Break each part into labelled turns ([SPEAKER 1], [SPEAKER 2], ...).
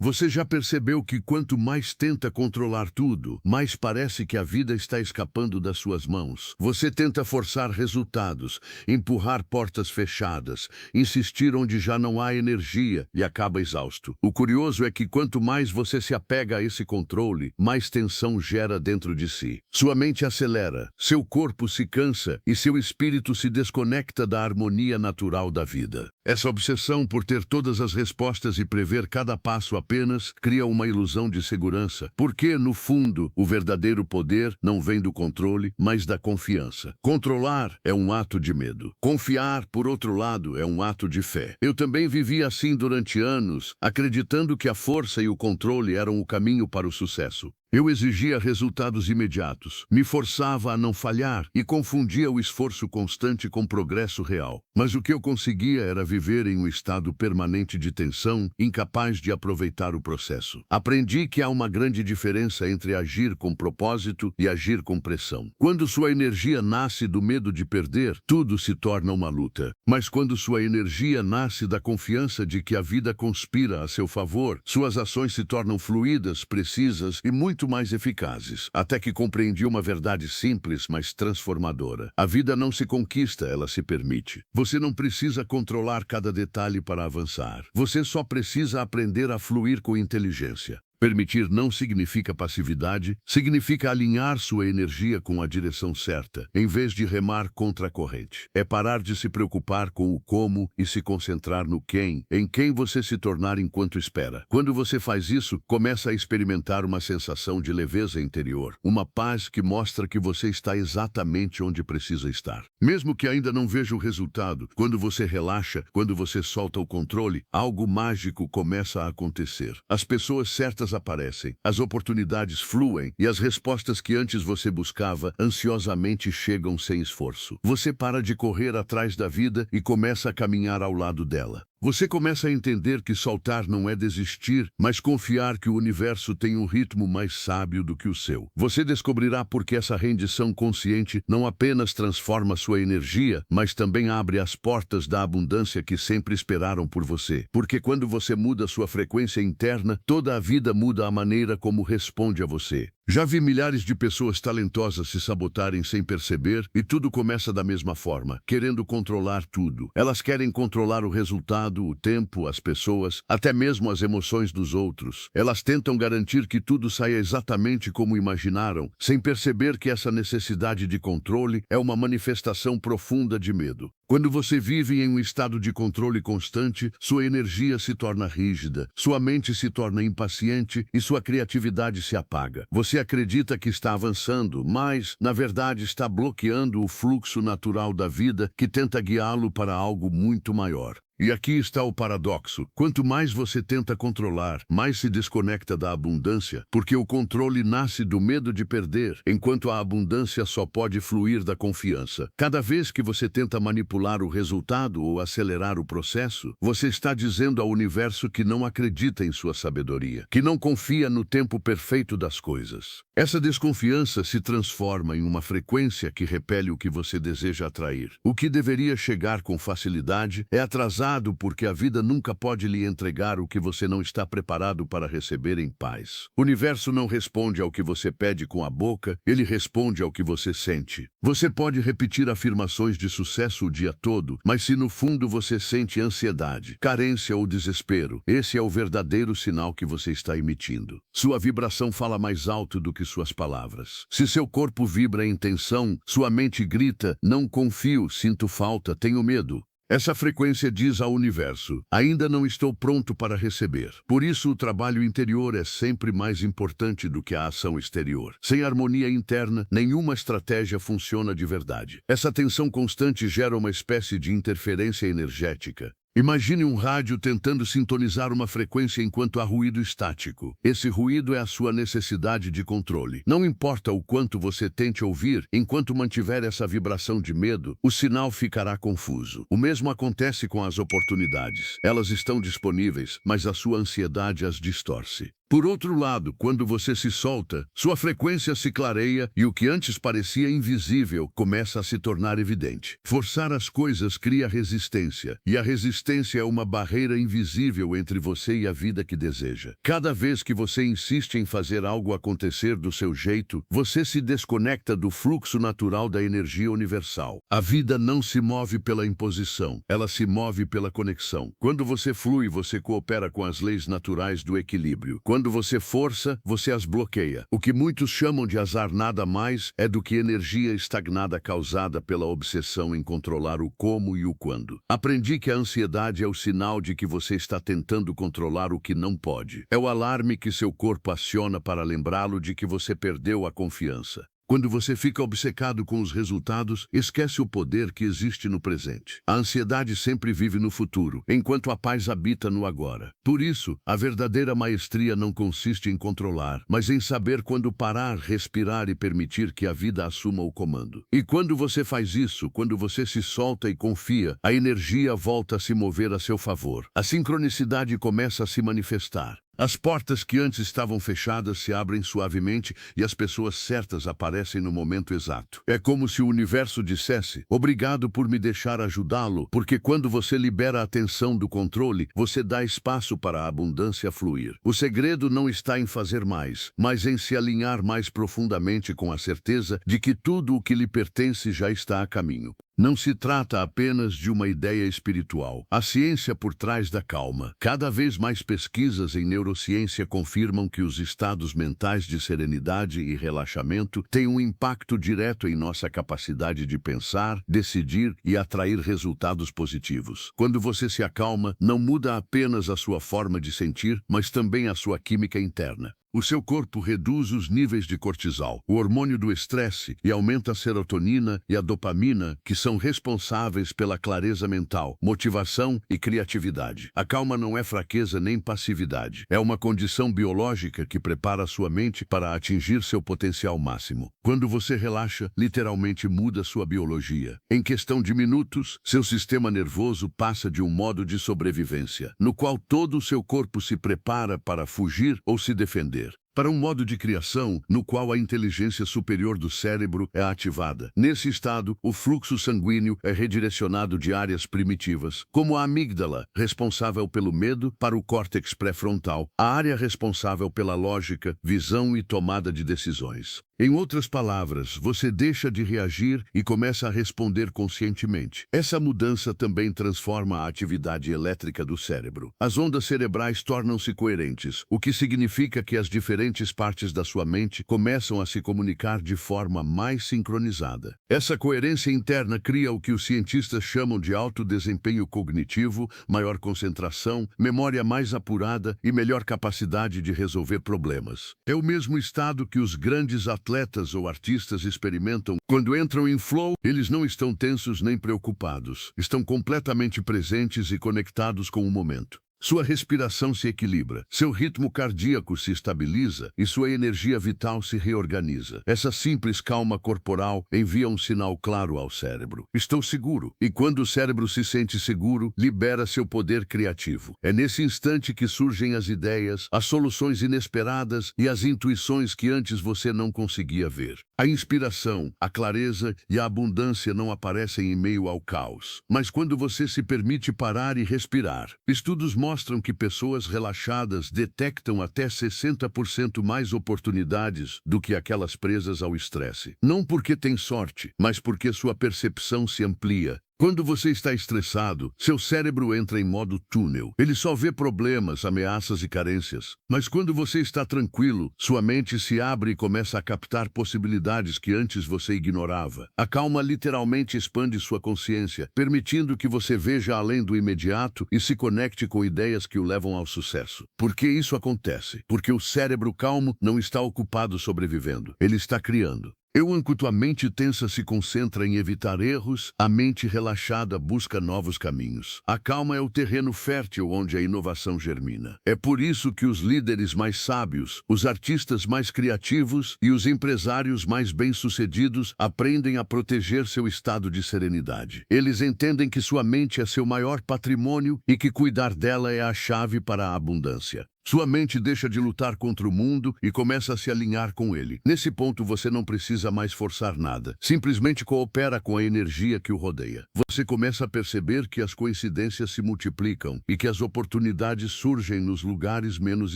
[SPEAKER 1] Você já percebeu que quanto mais tenta controlar tudo, mais parece que a vida está escapando das suas mãos? Você tenta forçar resultados, empurrar portas fechadas, insistir onde já não há energia e acaba exausto. O curioso é que quanto mais você se apega a esse controle, mais tensão gera dentro de si. Sua mente acelera, seu corpo se cansa e seu espírito se desconecta da harmonia natural da vida. Essa obsessão por ter todas as respostas e prever cada passo apenas cria uma ilusão de segurança, porque, no fundo, o verdadeiro poder não vem do controle, mas da confiança. Controlar é um ato de medo. Confiar, por outro lado, é um ato de fé. Eu também vivi assim durante anos, acreditando que a força e o controle eram o caminho para o sucesso. Eu exigia resultados imediatos, me forçava a não falhar e confundia o esforço constante com progresso real. Mas o que eu conseguia era viver em um estado permanente de tensão, incapaz de aproveitar o processo. Aprendi que há uma grande diferença entre agir com propósito e agir com pressão. Quando sua energia nasce do medo de perder, tudo se torna uma luta. Mas quando sua energia nasce da confiança de que a vida conspira a seu favor, suas ações se tornam fluídas, precisas e muito mais eficazes, até que compreendi uma verdade simples, mas transformadora. A vida não se conquista, ela se permite. Você não precisa controlar cada detalhe para avançar. Você só precisa aprender a fluir com inteligência. Permitir não significa passividade, significa alinhar sua energia com a direção certa, em vez de remar contra a corrente. É parar de se preocupar com o como e se concentrar no quem, em quem você se tornar enquanto espera. Quando você faz isso, começa a experimentar uma sensação de leveza interior, uma paz que mostra que você está exatamente onde precisa estar. Mesmo que ainda não veja o resultado, quando você relaxa, quando você solta o controle, algo mágico começa a acontecer. As pessoas certas aparecem, as oportunidades fluem e as respostas que antes você buscava ansiosamente chegam sem esforço. Você para de correr atrás da vida e começa a caminhar ao lado dela. Você começa a entender que soltar não é desistir, mas confiar que o universo tem um ritmo mais sábio do que o seu. Você descobrirá porque essa rendição consciente não apenas transforma sua energia, mas também abre as portas da abundância que sempre esperaram por você. Porque quando você muda sua frequência interna, toda a vida muda a maneira como responde a você. Já vi milhares de pessoas talentosas se sabotarem sem perceber e tudo começa da mesma forma, querendo controlar tudo. Elas querem controlar o resultado, o tempo, as pessoas, até mesmo as emoções dos outros. Elas tentam garantir que tudo saia exatamente como imaginaram, sem perceber que essa necessidade de controle é uma manifestação profunda de medo. Quando você vive em um estado de controle constante, sua energia se torna rígida, sua mente se torna impaciente e sua criatividade se apaga. Você acredita que está avançando, mas, na verdade, está bloqueando o fluxo natural da vida que tenta guiá-lo para algo muito maior. E aqui está o paradoxo. Quanto mais você tenta controlar, mais se desconecta da abundância, porque o controle nasce do medo de perder, enquanto a abundância só pode fluir da confiança. Cada vez que você tenta manipular o resultado ou acelerar o processo, você está dizendo ao universo que não acredita em sua sabedoria, que não confia no tempo perfeito das coisas. Essa desconfiança se transforma em uma frequência que repele o que você deseja atrair. O que deveria chegar com facilidade é atrasado porque a vida nunca pode lhe entregar o que você não está preparado para receber em paz. O universo não responde ao que você pede com a boca, ele responde ao que você sente. Você pode repetir afirmações de sucesso o dia todo, mas se no fundo você sente ansiedade, carência ou desespero, esse é o verdadeiro sinal que você está emitindo. Sua vibração fala mais alto do que suas palavras. Se seu corpo vibra em tensão, sua mente grita: não confio, sinto falta, tenho medo. Essa frequência diz ao universo: ainda não estou pronto para receber. Por isso, o trabalho interior é sempre mais importante do que a ação exterior. Sem harmonia interna, nenhuma estratégia funciona de verdade. Essa tensão constante gera uma espécie de interferência energética. Imagine um rádio tentando sintonizar uma frequência enquanto há ruído estático. Esse ruído é a sua necessidade de controle. Não importa o quanto você tente ouvir, enquanto mantiver essa vibração de medo, o sinal ficará confuso. O mesmo acontece com as oportunidades. Elas estão disponíveis, mas a sua ansiedade as distorce. Por outro lado, quando você se solta, sua frequência se clareia e o que antes parecia invisível começa a se tornar evidente. Forçar as coisas cria resistência, e a resistência é uma barreira invisível entre você e a vida que deseja. Cada vez que você insiste em fazer algo acontecer do seu jeito, você se desconecta do fluxo natural da energia universal. A vida não se move pela imposição, ela se move pela conexão. Quando você flui, você coopera com as leis naturais do equilíbrio. Quando você força, você as bloqueia. O que muitos chamam de azar nada mais é do que energia estagnada causada pela obsessão em controlar o como e o quando. Aprendi que a ansiedade é o sinal de que você está tentando controlar o que não pode. É o alarme que seu corpo aciona para lembrá-lo de que você perdeu a confiança. Quando você fica obcecado com os resultados, esquece o poder que existe no presente. A ansiedade sempre vive no futuro, enquanto a paz habita no agora. Por isso, a verdadeira maestria não consiste em controlar, mas em saber quando parar, respirar e permitir que a vida assuma o comando. E quando você faz isso, quando você se solta e confia, a energia volta a se mover a seu favor. A sincronicidade começa a se manifestar. As portas que antes estavam fechadas se abrem suavemente e as pessoas certas aparecem no momento exato. É como se o universo dissesse: obrigado por me deixar ajudá-lo, porque quando você libera a tensão do controle, você dá espaço para a abundância fluir. O segredo não está em fazer mais, mas em se alinhar mais profundamente com a certeza de que tudo o que lhe pertence já está a caminho. Não se trata apenas de uma ideia espiritual. A ciência por trás da calma. Cada vez mais pesquisas em neurociência confirmam que os estados mentais de serenidade e relaxamento têm um impacto direto em nossa capacidade de pensar, decidir e atrair resultados positivos. Quando você se acalma, não muda apenas a sua forma de sentir, mas também a sua química interna. O seu corpo reduz os níveis de cortisol, o hormônio do estresse, e aumenta a serotonina e a dopamina, que são responsáveis pela clareza mental, motivação e criatividade. A calma não é fraqueza nem passividade. É uma condição biológica que prepara a sua mente para atingir seu potencial máximo. Quando você relaxa, literalmente muda sua biologia. Em questão de minutos, seu sistema nervoso passa de um modo de sobrevivência, no qual todo o seu corpo se prepara para fugir ou se defender, para um modo de criação no qual a inteligência superior do cérebro é ativada. Nesse estado, o fluxo sanguíneo é redirecionado de áreas primitivas, como a amígdala, responsável pelo medo, para o córtex pré-frontal, a área responsável pela lógica, visão e tomada de decisões. Em outras palavras, você deixa de reagir e começa a responder conscientemente. Essa mudança também transforma a atividade elétrica do cérebro. As ondas cerebrais tornam-se coerentes, o que significa que as diferentes partes da sua mente começam a se comunicar de forma mais sincronizada. Essa coerência interna cria o que os cientistas chamam de alto desempenho cognitivo, maior concentração, memória mais apurada e melhor capacidade de resolver problemas. É o mesmo estado que os grandes atletas ou artistas experimentam quando entram em flow. Eles não estão tensos nem preocupados, estão completamente presentes e conectados com o momento. Sua respiração se equilibra, seu ritmo cardíaco se estabiliza e sua energia vital se reorganiza. Essa simples calma corporal envia um sinal claro ao cérebro: estou seguro. E quando o cérebro se sente seguro, libera seu poder criativo. É nesse instante que surgem as ideias, as soluções inesperadas e as intuições que antes você não conseguia ver. A inspiração, a clareza e a abundância não aparecem em meio ao caos, mas quando você se permite parar e respirar. Estudos mostram que pessoas relaxadas detectam até 60% mais oportunidades do que aquelas presas ao estresse. Não porque tem sorte, mas porque sua percepção se amplia. Quando você está estressado, seu cérebro entra em modo túnel. Ele só vê problemas, ameaças e carências. Mas quando você está tranquilo, sua mente se abre e começa a captar possibilidades que antes você ignorava. A calma literalmente expande sua consciência, permitindo que você veja além do imediato e se conecte com ideias que o levam ao sucesso. Por que isso acontece? Porque o cérebro calmo não está ocupado sobrevivendo. Ele está criando. Enquanto a mente tensa se concentra em evitar erros, a mente relaxada busca novos caminhos. A calma é o terreno fértil onde a inovação germina. É por isso que os líderes mais sábios, os artistas mais criativos e os empresários mais bem-sucedidos aprendem a proteger seu estado de serenidade. Eles entendem que sua mente é seu maior patrimônio e que cuidar dela é a chave para a abundância. Sua mente deixa de lutar contra o mundo e começa a se alinhar com ele. Nesse ponto, você não precisa mais forçar nada. Simplesmente coopera com a energia que o rodeia. Você começa a perceber que as coincidências se multiplicam e que as oportunidades surgem nos lugares menos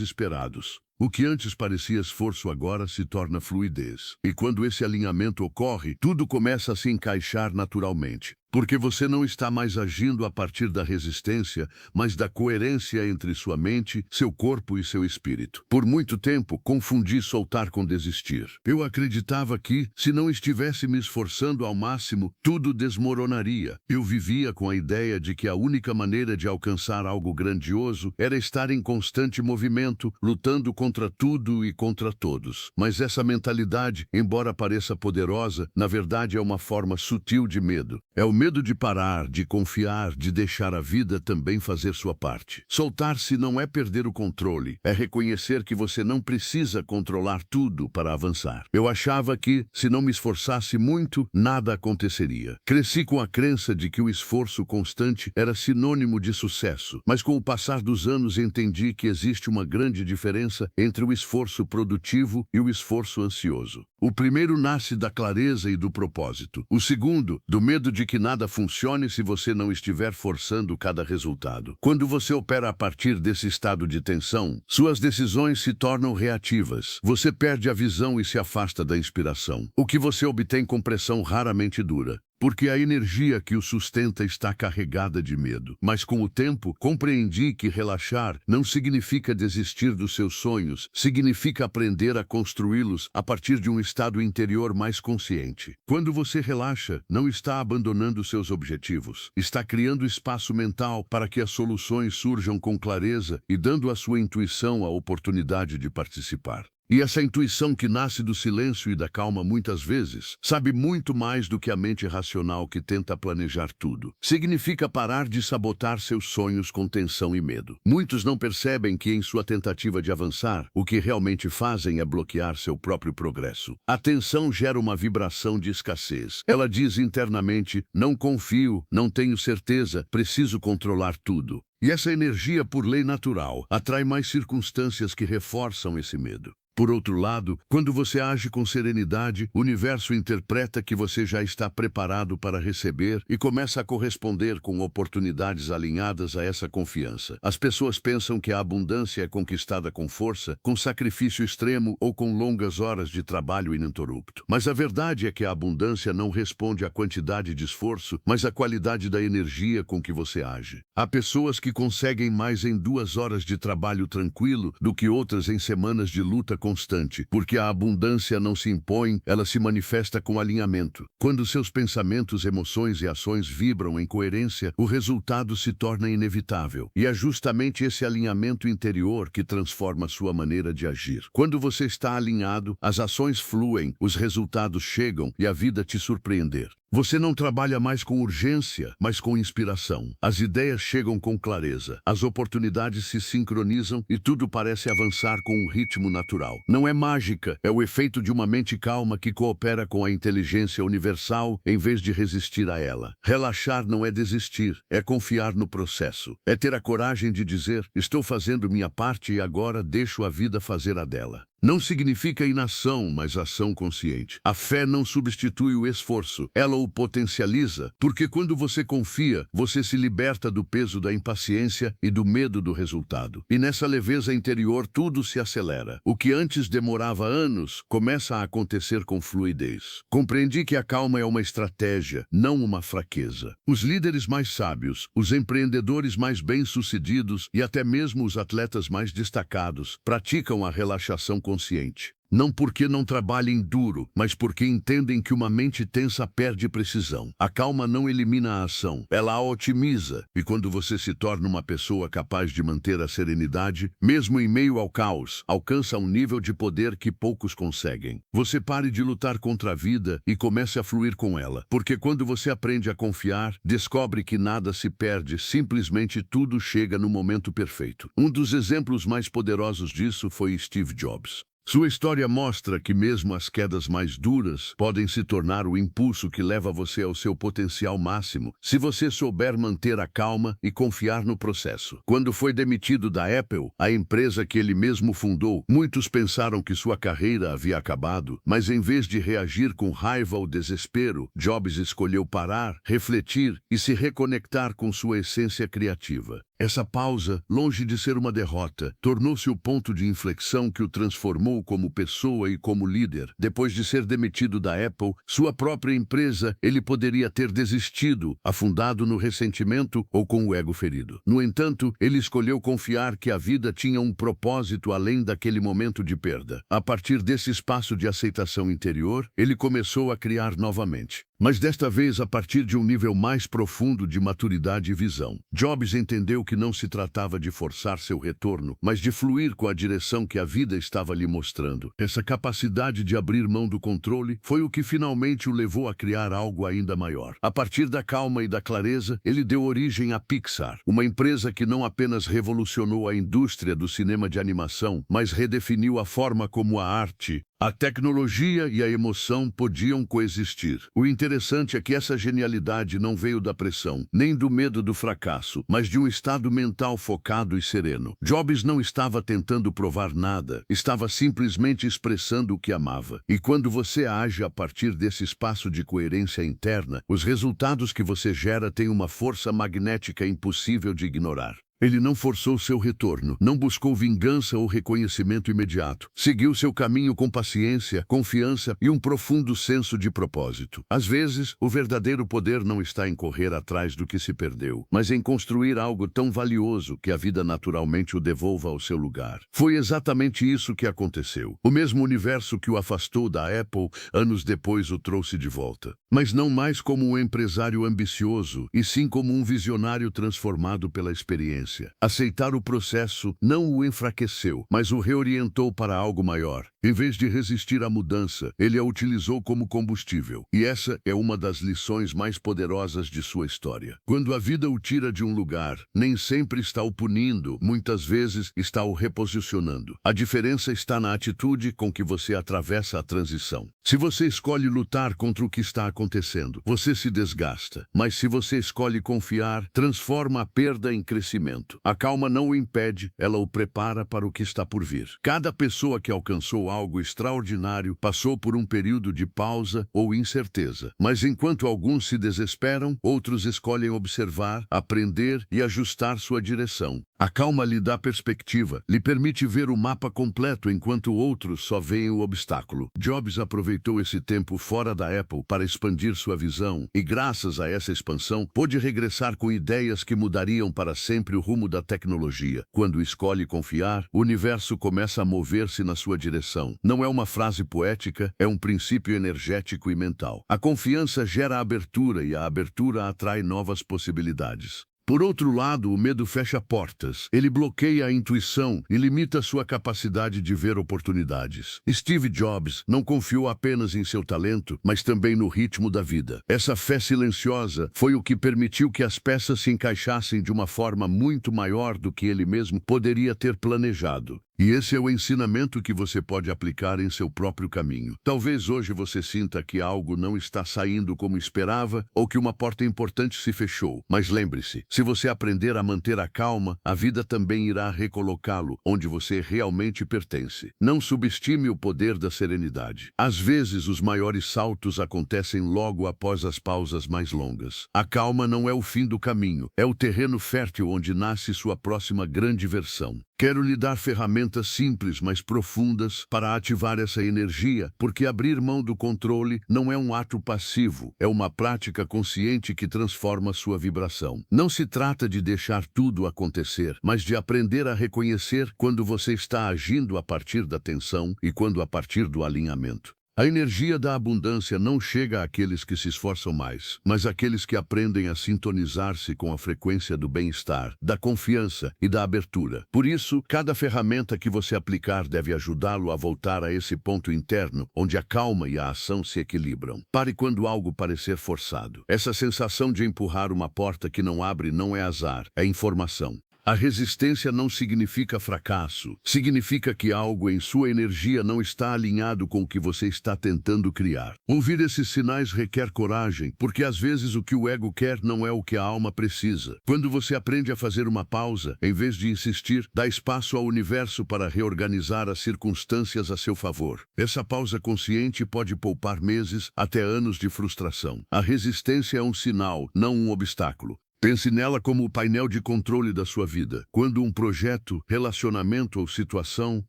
[SPEAKER 1] esperados. O que antes parecia esforço agora se torna fluidez. E quando esse alinhamento ocorre, tudo começa a se encaixar naturalmente. Porque você não está mais agindo a partir da resistência, mas da coerência entre sua mente, seu corpo e seu espírito. Por muito tempo, confundi soltar com desistir. Eu acreditava que, se não estivesse me esforçando ao máximo, tudo desmoronaria. Eu vivia com a ideia de que a única maneira de alcançar algo grandioso era estar em constante movimento, lutando contra tudo e contra todos. Mas essa mentalidade, embora pareça poderosa, na verdade é uma forma sutil de medo. É o medo de parar, de confiar, de deixar a vida também fazer sua parte. Soltar-se não é perder o controle, é reconhecer que você não precisa controlar tudo para avançar. Eu achava que, se não me esforçasse muito, nada aconteceria. Cresci com a crença de que o esforço constante era sinônimo de sucesso, mas com o passar dos anos entendi que existe uma grande diferença entre o esforço produtivo e o esforço ansioso. O primeiro nasce da clareza e do propósito. O segundo, do medo de que nada funcione se você não estiver forçando cada resultado. Quando você opera a partir desse estado de tensão, suas decisões se tornam reativas. Você perde a visão e se afasta da inspiração. O que você obtém com pressão raramente dura, porque a energia que o sustenta está carregada de medo. Mas com o tempo, compreendi que relaxar não significa desistir dos seus sonhos, significa aprender a construí-los a partir de um estado interior mais consciente. Quando você relaxa, não está abandonando seus objetivos, está criando espaço mental para que as soluções surjam com clareza e dando à sua intuição a oportunidade de participar. E essa intuição que nasce do silêncio e da calma muitas vezes sabe muito mais do que a mente racional que tenta planejar tudo. Significa parar de sabotar seus sonhos com tensão e medo. Muitos não percebem que em sua tentativa de avançar, o que realmente fazem é bloquear seu próprio progresso. A tensão gera uma vibração de escassez. Ela diz internamente, não confio, não tenho certeza, preciso controlar tudo. E essa energia, por lei natural, atrai mais circunstâncias que reforçam esse medo. Por outro lado, quando você age com serenidade, o universo interpreta que você já está preparado para receber e começa a corresponder com oportunidades alinhadas a essa confiança. As pessoas pensam que a abundância é conquistada com força, com sacrifício extremo ou com longas horas de trabalho ininterrupto. Mas a verdade é que a abundância não responde à quantidade de esforço, mas à qualidade da energia com que você age. Há pessoas que conseguem mais em 2 horas de trabalho tranquilo do que outras em semanas de luta constante, porque a abundância não se impõe, ela se manifesta com alinhamento. Quando seus pensamentos, emoções e ações vibram em coerência, o resultado se torna inevitável. E é justamente esse alinhamento interior que transforma sua maneira de agir. Quando você está alinhado, as ações fluem, os resultados chegam e a vida te surpreender. Você não trabalha mais com urgência, mas com inspiração. As ideias chegam com clareza, as oportunidades se sincronizam e tudo parece avançar com um ritmo natural. Não é mágica, é o efeito de uma mente calma que coopera com a inteligência universal em vez de resistir a ela. Relaxar não é desistir, é confiar no processo. É ter a coragem de dizer, estou fazendo minha parte e agora deixo a vida fazer a dela. Não significa inação, mas ação consciente. A fé não substitui o esforço, ela o potencializa, porque quando você confia, você se liberta do peso da impaciência e do medo do resultado. E nessa leveza interior tudo se acelera. O que antes demorava anos, começa a acontecer com fluidez. Compreendi que a calma é uma estratégia, não uma fraqueza. Os líderes mais sábios, os empreendedores mais bem-sucedidos e até mesmo os atletas mais destacados praticam a relaxação consciente. Não porque não trabalhem duro, mas porque entendem que uma mente tensa perde precisão. A calma não elimina a ação, ela a otimiza. E quando você se torna uma pessoa capaz de manter a serenidade, mesmo em meio ao caos, alcança um nível de poder que poucos conseguem. Você pare de lutar contra a vida e comece a fluir com ela. Porque quando você aprende a confiar, descobre que nada se perde, simplesmente tudo chega no momento perfeito. Um dos exemplos mais poderosos disso foi Steve Jobs. Sua história mostra que mesmo as quedas mais duras podem se tornar o impulso que leva você ao seu potencial máximo, se você souber manter a calma e confiar no processo. Quando foi demitido da Apple, a empresa que ele mesmo fundou, muitos pensaram que sua carreira havia acabado, mas em vez de reagir com raiva ou desespero, Jobs escolheu parar, refletir e se reconectar com sua essência criativa. Essa pausa, longe de ser uma derrota, tornou-se o ponto de inflexão que o transformou como pessoa e como líder. Depois de ser demitido da Apple, sua própria empresa, ele poderia ter desistido, afundado no ressentimento ou com o ego ferido. No entanto, ele escolheu confiar que a vida tinha um propósito além daquele momento de perda. A partir desse espaço de aceitação interior, ele começou a criar novamente. Mas desta vez a partir de um nível mais profundo de maturidade e visão. Jobs entendeu que não se tratava de forçar seu retorno, mas de fluir com a direção que a vida estava lhe mostrando. Essa capacidade de abrir mão do controle foi o que finalmente o levou a criar algo ainda maior. A partir da calma e da clareza, ele deu origem à Pixar, uma empresa que não apenas revolucionou a indústria do cinema de animação, mas redefiniu a forma como a arte, a tecnologia e a emoção podiam coexistir. O interessante é que essa genialidade não veio da pressão, nem do medo do fracasso, mas de um estado mental focado e sereno. Jobs não estava tentando provar nada, estava simplesmente expressando o que amava. E quando você age a partir desse espaço de coerência interna, os resultados que você gera têm uma força magnética impossível de ignorar. Ele não forçou seu retorno, não buscou vingança ou reconhecimento imediato. Seguiu seu caminho com paciência, confiança e um profundo senso de propósito. Às vezes, o verdadeiro poder não está em correr atrás do que se perdeu, mas em construir algo tão valioso que a vida naturalmente o devolva ao seu lugar. Foi exatamente isso que aconteceu. O mesmo universo que o afastou da Apple, anos depois o trouxe de volta. Mas não mais como um empresário ambicioso, e sim como um visionário transformado pela experiência. Aceitar o processo não o enfraqueceu, mas o reorientou para algo maior. Em vez de resistir à mudança, ele a utilizou como combustível. E essa é uma das lições mais poderosas de sua história. Quando a vida o tira de um lugar, nem sempre está o punindo, muitas vezes está o reposicionando. A diferença está na atitude com que você atravessa a transição. Se você escolhe lutar contra o que está acontecendo, você se desgasta. Mas se você escolhe confiar, transforma a perda em crescimento. A calma não o impede, ela o prepara para o que está por vir. Cada pessoa que alcançou algo extraordinário passou por um período de pausa ou incerteza. Mas enquanto alguns se desesperam, outros escolhem observar, aprender e ajustar sua direção. A calma lhe dá perspectiva, lhe permite ver o mapa completo enquanto outros só veem o obstáculo. Jobs aproveitou esse tempo fora da Apple para expandir sua visão e, graças a essa expansão, pôde regressar com ideias que mudariam para sempre o rumo da tecnologia. Quando escolhe confiar, o universo começa a mover-se na sua direção. Não é uma frase poética, é um princípio energético e mental. A confiança gera abertura e a abertura atrai novas possibilidades. Por outro lado, o medo fecha portas. Ele bloqueia a intuição e limita sua capacidade de ver oportunidades. Steve Jobs não confiou apenas em seu talento, mas também no ritmo da vida. Essa fé silenciosa foi o que permitiu que as peças se encaixassem de uma forma muito maior do que ele mesmo poderia ter planejado. E esse é o ensinamento que você pode aplicar em seu próprio caminho. Talvez hoje você sinta que algo não está saindo como esperava ou que uma porta importante se fechou. Mas lembre-se, se você aprender a manter a calma, a vida também irá recolocá-lo onde você realmente pertence. Não subestime o poder da serenidade. Às vezes, os maiores saltos acontecem logo após as pausas mais longas. A calma não é o fim do caminho, é o terreno fértil onde nasce sua próxima grande versão. Quero lhe dar ferramentas simples, mas profundas para ativar essa energia, porque abrir mão do controle não é um ato passivo, é uma prática consciente que transforma sua vibração. Não se trata de deixar tudo acontecer, mas de aprender a reconhecer quando você está agindo a partir da tensão e quando a partir do alinhamento. A energia da abundância não chega àqueles que se esforçam mais, mas àqueles que aprendem a sintonizar-se com a frequência do bem-estar, da confiança e da abertura. Por isso, cada ferramenta que você aplicar deve ajudá-lo a voltar a esse ponto interno, onde a calma e a ação se equilibram. Pare quando algo parecer forçado. Essa sensação de empurrar uma porta que não abre não é azar, é informação. A resistência não significa fracasso. Significa que algo em sua energia não está alinhado com o que você está tentando criar. Ouvir esses sinais requer coragem, porque às vezes o que o ego quer não é o que a alma precisa. Quando você aprende a fazer uma pausa, em vez de insistir, dá espaço ao universo para reorganizar as circunstâncias a seu favor. Essa pausa consciente pode poupar meses até anos de frustração. A resistência é um sinal, não um obstáculo. Pense nela como o painel de controle da sua vida. Quando um projeto, relacionamento ou situação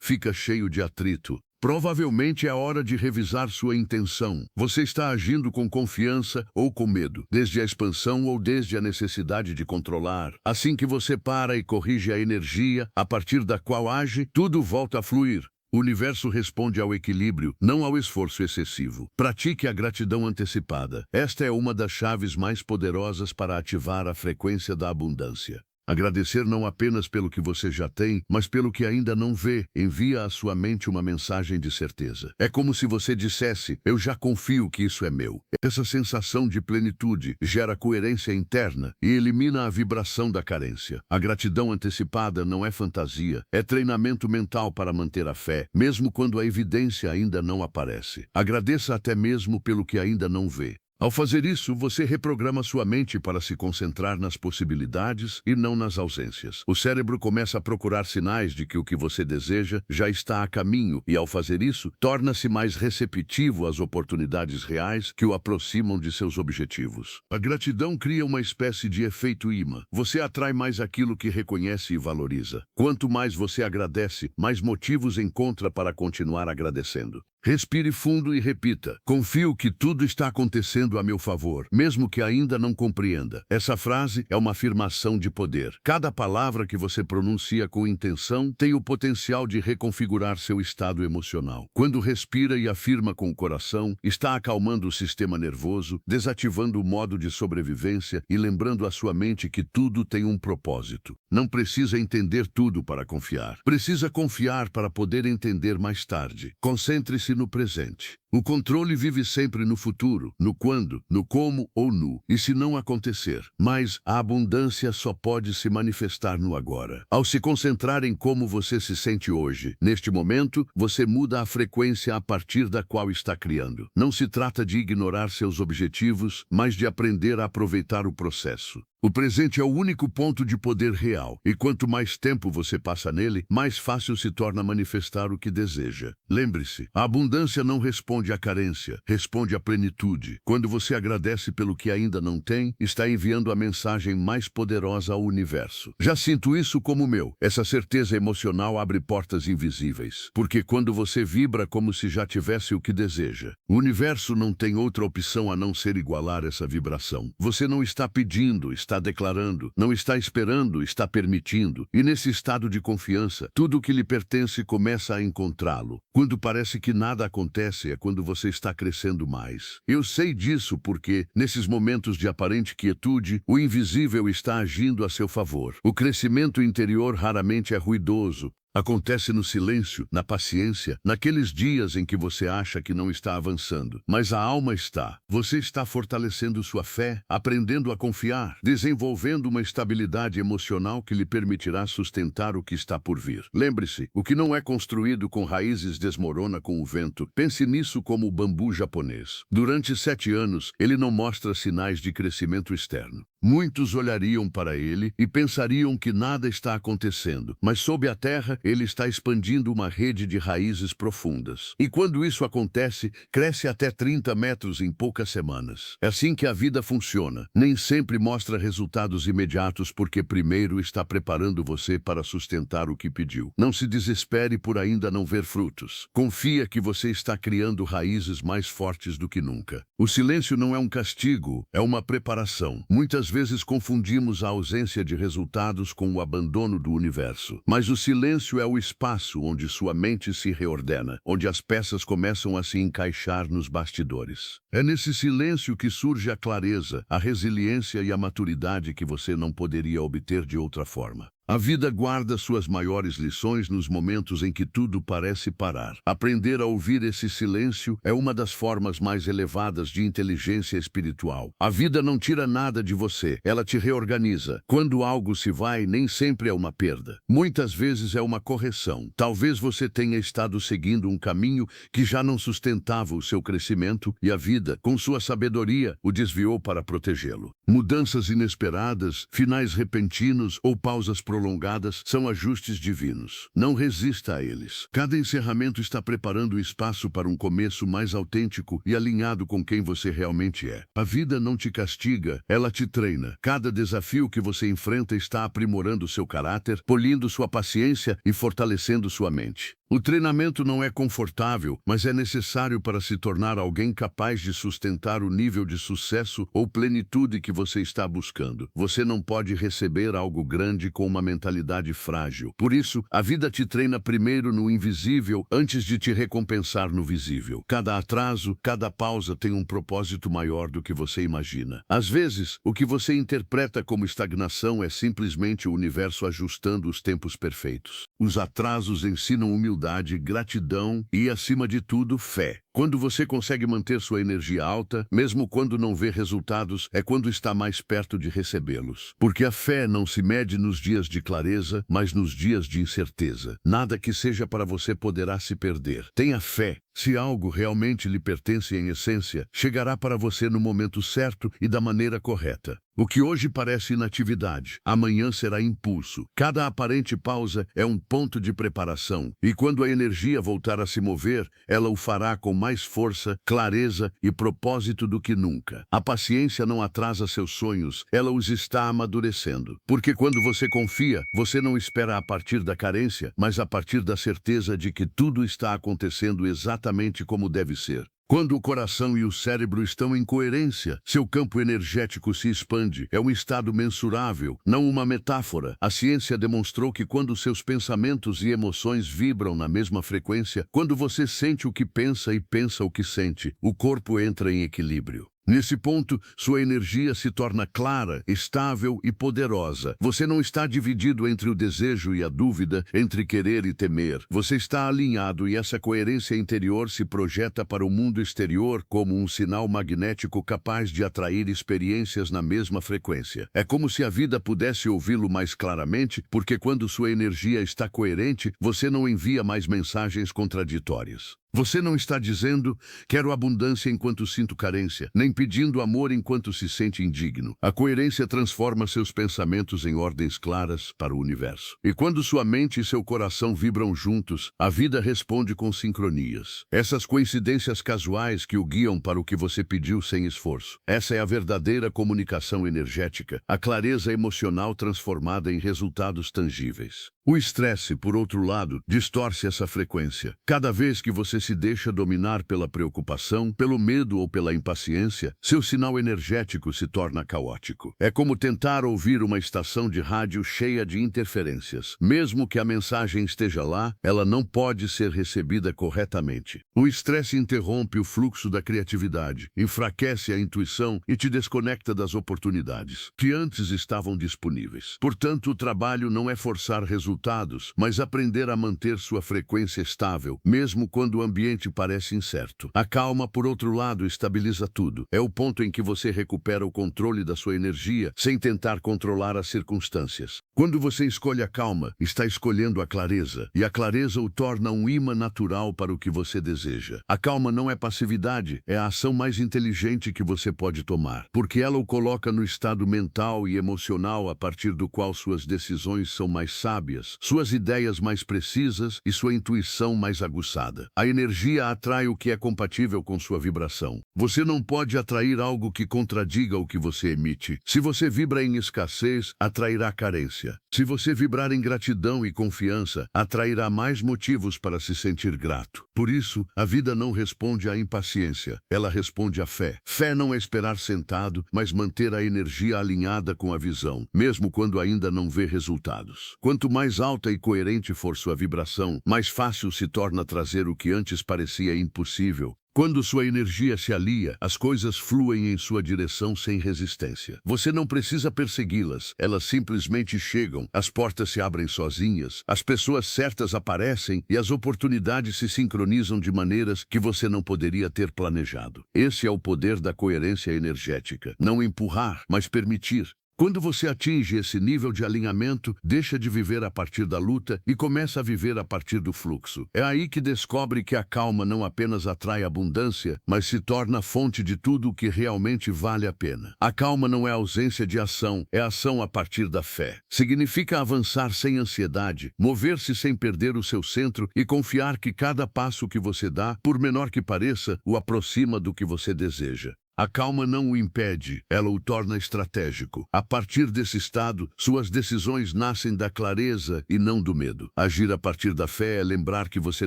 [SPEAKER 1] fica cheio de atrito, provavelmente é hora de revisar sua intenção. Você está agindo com confiança ou com medo, desde a expansão ou desde a necessidade de controlar. Assim que você para e corrige a energia a partir da qual age, tudo volta a fluir. O universo responde ao equilíbrio, não ao esforço excessivo. Pratique a gratidão antecipada. Esta é uma das chaves mais poderosas para ativar a frequência da abundância. Agradecer não apenas pelo que você já tem, mas pelo que ainda não vê, envia à sua mente uma mensagem de certeza. É como se você dissesse, eu já confio que isso é meu. Essa sensação de plenitude gera coerência interna e elimina a vibração da carência. A gratidão antecipada não é fantasia, é treinamento mental para manter a fé, mesmo quando a evidência ainda não aparece. Agradeça até mesmo pelo que ainda não vê. Ao fazer isso, você reprograma sua mente para se concentrar nas possibilidades e não nas ausências. O cérebro começa a procurar sinais de que o que você deseja já está a caminho e, ao fazer isso, torna-se mais receptivo às oportunidades reais que o aproximam de seus objetivos. A gratidão cria uma espécie de efeito imã. Você atrai mais aquilo que reconhece e valoriza. Quanto mais você agradece, mais motivos encontra para continuar agradecendo. Respire fundo e repita, confio que tudo está acontecendo a meu favor, mesmo que ainda não compreenda. Essa frase é uma afirmação de poder. Cada palavra que você pronuncia com intenção tem o potencial de reconfigurar seu estado emocional. Quando respira e afirma com o coração, está acalmando o sistema nervoso, desativando o modo de sobrevivência e lembrando à sua mente que tudo tem um propósito. Não precisa entender tudo para confiar. Precisa confiar para poder entender mais tarde. Concentre-se no presente. O controle vive sempre no futuro, no quando, no como ou no e se não acontecer. Mas a abundância só pode se manifestar no agora. Ao se concentrar em como você se sente hoje, neste momento, você muda a frequência a partir da qual está criando. Não se trata de ignorar seus objetivos, mas de aprender a aproveitar o processo. O presente é o único ponto de poder real, e quanto mais tempo você passa nele, mais fácil se torna manifestar o que deseja. Lembre-se, a abundância não responde à carência, responde à plenitude. Quando você agradece pelo que ainda não tem, está enviando a mensagem mais poderosa ao universo. Já sinto isso como meu. Essa certeza emocional abre portas invisíveis, porque quando você vibra como se já tivesse o que deseja, o universo não tem outra opção a não ser igualar essa vibração. Você não está pedindo, está declarando, não está esperando, está permitindo. E nesse estado de confiança, tudo o que lhe pertence começa a encontrá-lo. Quando parece que nada acontece, é quando você está crescendo mais. Eu sei disso porque, nesses momentos de aparente quietude, o invisível está agindo a seu favor. O crescimento interior raramente é ruidoso. Acontece no silêncio, na paciência, naqueles dias em que você acha que não está avançando. Mas a alma está. Você está fortalecendo sua fé, aprendendo a confiar, desenvolvendo uma estabilidade emocional que lhe permitirá sustentar o que está por vir. Lembre-se, o que não é construído com raízes desmorona com o vento. Pense nisso como o bambu japonês. Durante 7 anos, ele não mostra sinais de crescimento externo. Muitos olhariam para ele e pensariam que nada está acontecendo, mas sob a terra ele está expandindo uma rede de raízes profundas. E quando isso acontece, cresce até 30 metros em poucas semanas. É assim que a vida funciona. Nem sempre mostra resultados imediatos porque primeiro está preparando você para sustentar o que pediu. Não se desespere por ainda não ver frutos. Confia que você está criando raízes mais fortes do que nunca. O silêncio não é um castigo, é uma preparação. Muitas vezes confundimos a ausência de resultados com o abandono do universo. Mas o silêncio é o espaço onde sua mente se reordena, onde as peças começam a se encaixar nos bastidores. É nesse silêncio que surge a clareza, a resiliência e a maturidade que você não poderia obter de outra forma. A vida guarda suas maiores lições nos momentos em que tudo parece parar. Aprender a ouvir esse silêncio é uma das formas mais elevadas de inteligência espiritual. A vida não tira nada de você, ela te reorganiza. Quando algo se vai, nem sempre é uma perda. Muitas vezes é uma correção. Talvez você tenha estado seguindo um caminho que já não sustentava o seu crescimento e a vida, com sua sabedoria, o desviou para protegê-lo. Mudanças inesperadas, finais repentinos ou pausas prolongadas são ajustes divinos. Não resista a eles. Cada encerramento está preparando o espaço para um começo mais autêntico e alinhado com quem você realmente é. A vida não te castiga, ela te treina. Cada desafio que você enfrenta está aprimorando seu caráter, polindo sua paciência e fortalecendo sua mente. O treinamento não é confortável, mas é necessário para se tornar alguém capaz de sustentar o nível de sucesso ou plenitude que você está buscando. Você não pode receber algo grande com uma mentalidade frágil. Por isso, a vida te treina primeiro no invisível antes de te recompensar no visível. Cada atraso, cada pausa tem um propósito maior do que você imagina. Às vezes, o que você interpreta como estagnação é simplesmente o universo ajustando os tempos perfeitos. Os atrasos ensinam humildade, gratidão e, acima de tudo, fé. Quando você consegue manter sua energia alta, mesmo quando não vê resultados, é quando está mais perto de recebê-los. Porque a fé não se mede nos dias de clareza, mas nos dias de incerteza. Nada que seja para você poderá se perder. Tenha fé. Se algo realmente lhe pertence em essência, chegará para você no momento certo e da maneira correta. O que hoje parece inatividade, amanhã será impulso. Cada aparente pausa é um ponto de preparação, e quando a energia voltar a se mover, ela o fará com mais força, clareza e propósito do que nunca. A paciência não atrasa seus sonhos, ela os está amadurecendo. Porque quando você confia, você não espera a partir da carência, mas a partir da certeza de que tudo está acontecendo exatamente como deve ser. Quando o coração e o cérebro estão em coerência, seu campo energético se expande. É um estado mensurável, não uma metáfora. A ciência demonstrou que quando seus pensamentos e emoções vibram na mesma frequência, quando você sente o que pensa e pensa o que sente, o corpo entra em equilíbrio. Nesse ponto, sua energia se torna clara, estável e poderosa. Você não está dividido entre o desejo e a dúvida, entre querer e temer. Você está alinhado e essa coerência interior se projeta para o mundo exterior como um sinal magnético capaz de atrair experiências na mesma frequência. É como se a vida pudesse ouvi-lo mais claramente, porque quando sua energia está coerente, você não envia mais mensagens contraditórias. Você não está dizendo, quero abundância enquanto sinto carência, nem pedindo amor enquanto se sente indigno. A coerência transforma seus pensamentos em ordens claras para o universo. E quando sua mente e seu coração vibram juntos, a vida responde com sincronias. Essas coincidências casuais que o guiam para o que você pediu sem esforço. Essa é a verdadeira comunicação energética, a clareza emocional transformada em resultados tangíveis. O estresse, por outro lado, distorce essa frequência. Cada vez que você se deixa dominar pela preocupação, pelo medo ou pela impaciência, seu sinal energético se torna caótico. É como tentar ouvir uma estação de rádio cheia de interferências. Mesmo que a mensagem esteja lá, ela não pode ser recebida corretamente. O estresse interrompe o fluxo da criatividade, enfraquece a intuição e te desconecta das oportunidades que antes estavam disponíveis. Portanto, o trabalho não é forçar resultados, mas aprender a manter sua frequência estável, mesmo quando o ambiente parece incerto. A calma, por outro lado, estabiliza tudo. É o ponto em que você recupera o controle da sua energia sem tentar controlar as circunstâncias. Quando você escolhe a calma, está escolhendo a clareza, e a clareza o torna um imã natural para o que você deseja. A calma não é passividade, é a ação mais inteligente que você pode tomar, porque ela o coloca no estado mental e emocional a partir do qual suas decisões são mais sábias, suas ideias mais precisas e sua intuição mais aguçada. A energia atrai o que é compatível com sua vibração. Você não pode atrair algo que contradiga o que você emite. Se você vibra em escassez, atrairá carência. Se você vibrar em gratidão e confiança, atrairá mais motivos para se sentir grato. Por isso, a vida não responde à impaciência, ela responde à fé. Fé não é esperar sentado, mas manter a energia alinhada com a visão, mesmo quando ainda não vê resultados. Quanto mais alta e coerente for sua vibração, mais fácil se torna trazer o que antes parecia impossível. Quando sua energia se alia, as coisas fluem em sua direção sem resistência. Você não precisa persegui-las, elas simplesmente chegam, as portas se abrem sozinhas, as pessoas certas aparecem e as oportunidades se sincronizam de maneiras que você não poderia ter planejado. Esse é o poder da coerência energética. Não empurrar, mas permitir. Quando você atinge esse nível de alinhamento, deixa de viver a partir da luta e começa a viver a partir do fluxo. É aí que descobre que a calma não apenas atrai abundância, mas se torna fonte de tudo o que realmente vale a pena. A calma não é ausência de ação, é ação a partir da fé. Significa avançar sem ansiedade, mover-se sem perder o seu centro e confiar que cada passo que você dá, por menor que pareça, o aproxima do que você deseja. A calma não o impede, ela o torna estratégico. A partir desse estado, suas decisões nascem da clareza e não do medo. Agir a partir da fé é lembrar que você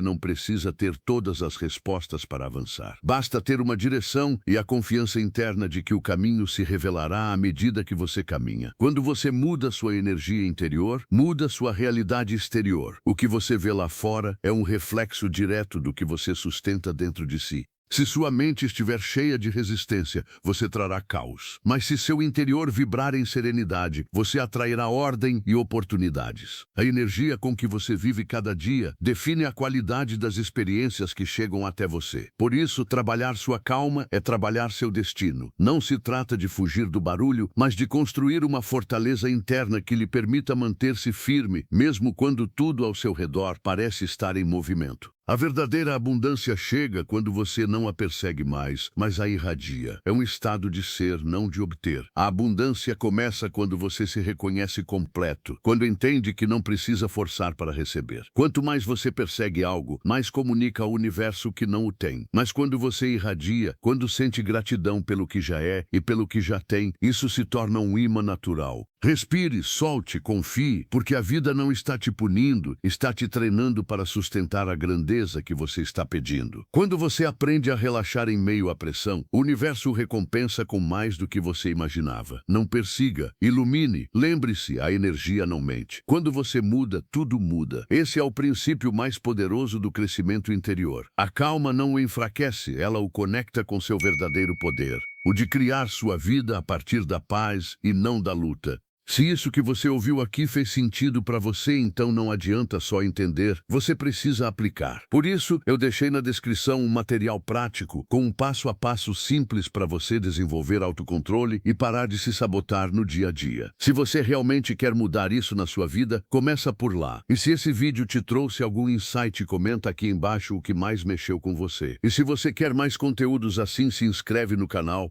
[SPEAKER 1] não precisa ter todas as respostas para avançar. Basta ter uma direção e a confiança interna de que o caminho se revelará à medida que você caminha. Quando você muda sua energia interior, muda sua realidade exterior. O que você vê lá fora é um reflexo direto do que você sustenta dentro de si. Se sua mente estiver cheia de resistência, você trará caos. Mas se seu interior vibrar em serenidade, você atrairá ordem e oportunidades. A energia com que você vive cada dia define a qualidade das experiências que chegam até você. Por isso, trabalhar sua calma é trabalhar seu destino. Não se trata de fugir do barulho, mas de construir uma fortaleza interna que lhe permita manter-se firme, mesmo quando tudo ao seu redor parece estar em movimento. A verdadeira abundância chega quando você não a persegue mais, mas a irradia. É um estado de ser, não de obter. A abundância começa quando você se reconhece completo, quando entende que não precisa forçar para receber. Quanto mais você persegue algo, mais comunica ao universo que não o tem. Mas quando você irradia, quando sente gratidão pelo que já é e pelo que já tem, isso se torna um imã natural. Respire, solte, confie, porque a vida não está te punindo, está te treinando para sustentar a grandeza que você está pedindo. Quando você aprende a relaxar em meio à pressão, o universo o recompensa com mais do que você imaginava. Não persiga, ilumine, lembre-se, a energia não mente. Quando você muda, tudo muda. Esse é o princípio mais poderoso do crescimento interior. A calma não o enfraquece, ela o conecta com seu verdadeiro poder, o de criar sua vida a partir da paz e não da luta. Se isso que você ouviu aqui fez sentido para você, então não adianta só entender, você precisa aplicar. Por isso, eu deixei na descrição um material prático com um passo a passo simples para você desenvolver autocontrole e parar de se sabotar no dia a dia. Se você realmente quer mudar isso na sua vida, começa por lá. E se esse vídeo te trouxe algum insight, comenta aqui embaixo o que mais mexeu com você. E se você quer mais conteúdos assim, se inscreve no canal.